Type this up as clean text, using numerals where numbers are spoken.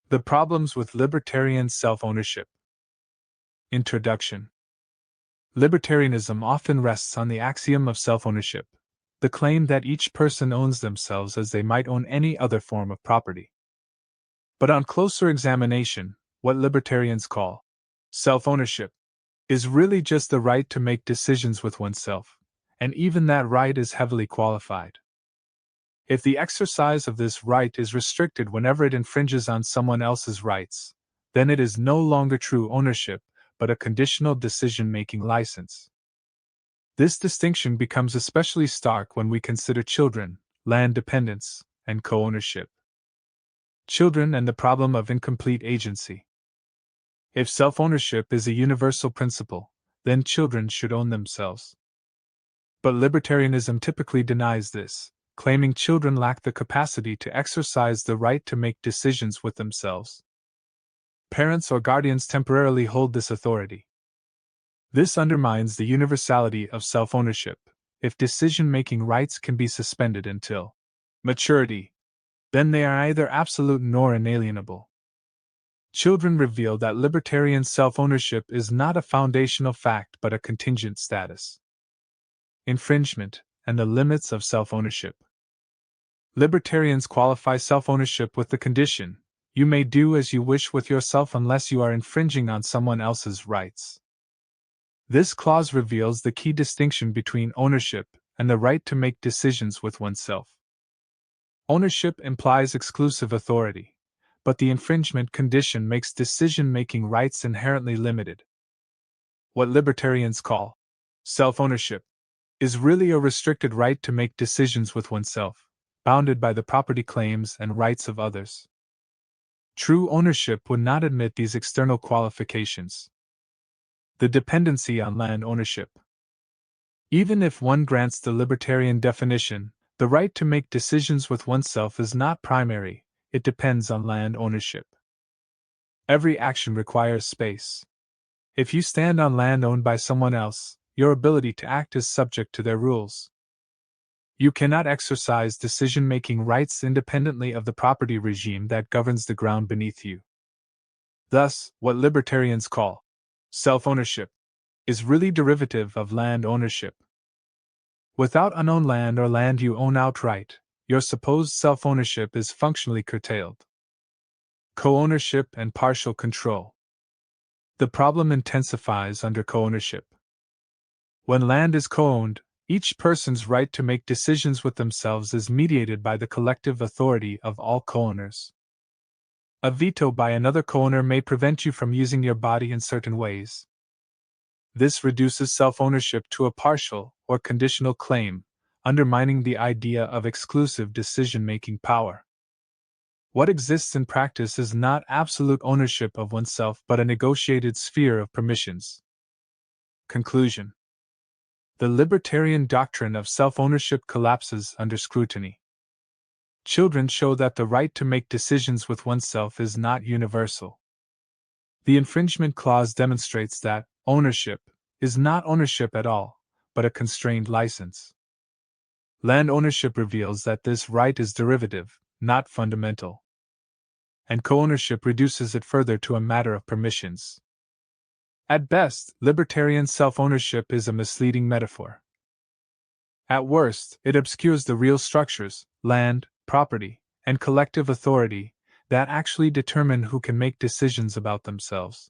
The problems with libertarian self-ownership. Introduction. Libertarianism often rests on the axiom of self-ownership, the claim that each person owns themselves as they might own any other form of property. But on closer examination, what libertarians call self-ownership is really just the right to make decisions with oneself, and even that right is heavily qualified. If the exercise of this right is restricted whenever it infringes on someone else's rights, then it is no longer true ownership, but a conditional decision-making license. This distinction becomes especially stark when we consider children, land dependence, and co-ownership. Children and the problem of incomplete agency. If self-ownership is a universal principle, then children should own themselves. But libertarianism typically denies this, claiming children lack the capacity to exercise the right to make decisions with themselves. Parents or guardians temporarily hold this authority. This undermines the universality of self-ownership, if decision-making rights can be suspended until maturity. Then they are neither absolute nor inalienable. Children reveal that libertarian self-ownership is not a foundational fact but a contingent status. Infringement and the limits of self-ownership. Libertarians qualify self-ownership with the condition, you may do as you wish with yourself unless you are infringing on someone else's rights. This clause reveals the key distinction between ownership and the right to make decisions with oneself. Ownership implies exclusive authority, but the infringement condition makes decision-making rights inherently limited. What libertarians call self-ownership is really a restricted right to make decisions with oneself, bounded by the property claims and rights of others. True ownership would not admit these external qualifications. The dependency on land ownership. Even if one grants the libertarian definition, the right to make decisions with oneself is not primary, it depends on land ownership. Every action requires space. If you stand on land owned by someone else, your ability to act is subject to their rules. You cannot exercise decision-making rights independently of the property regime that governs the ground beneath you. Thus, what libertarians call self-ownership is really derivative of land ownership. Without unowned land or land you own outright, your supposed self-ownership is functionally curtailed. Co-ownership and partial control. The problem intensifies under co-ownership. When land is co-owned, each person's right to make decisions with themselves is mediated by the collective authority of all co-owners. A veto by another co-owner may prevent you from using your body in certain ways. This reduces self-ownership to a partial or conditional claim, undermining the idea of exclusive decision-making power. What exists in practice is not absolute ownership of oneself but a negotiated sphere of permissions. Conclusion. The libertarian doctrine of self-ownership collapses under scrutiny. Children show that the right to make decisions with oneself is not universal. The infringement clause demonstrates that ownership is not ownership at all, but a constrained license. Land ownership reveals that this right is derivative, not fundamental. And co-ownership reduces it further to a matter of permissions. At best, libertarian self-ownership is a misleading metaphor. At worst, it obscures the real structures, land, property, and collective authority, that actually determine who can make decisions about themselves.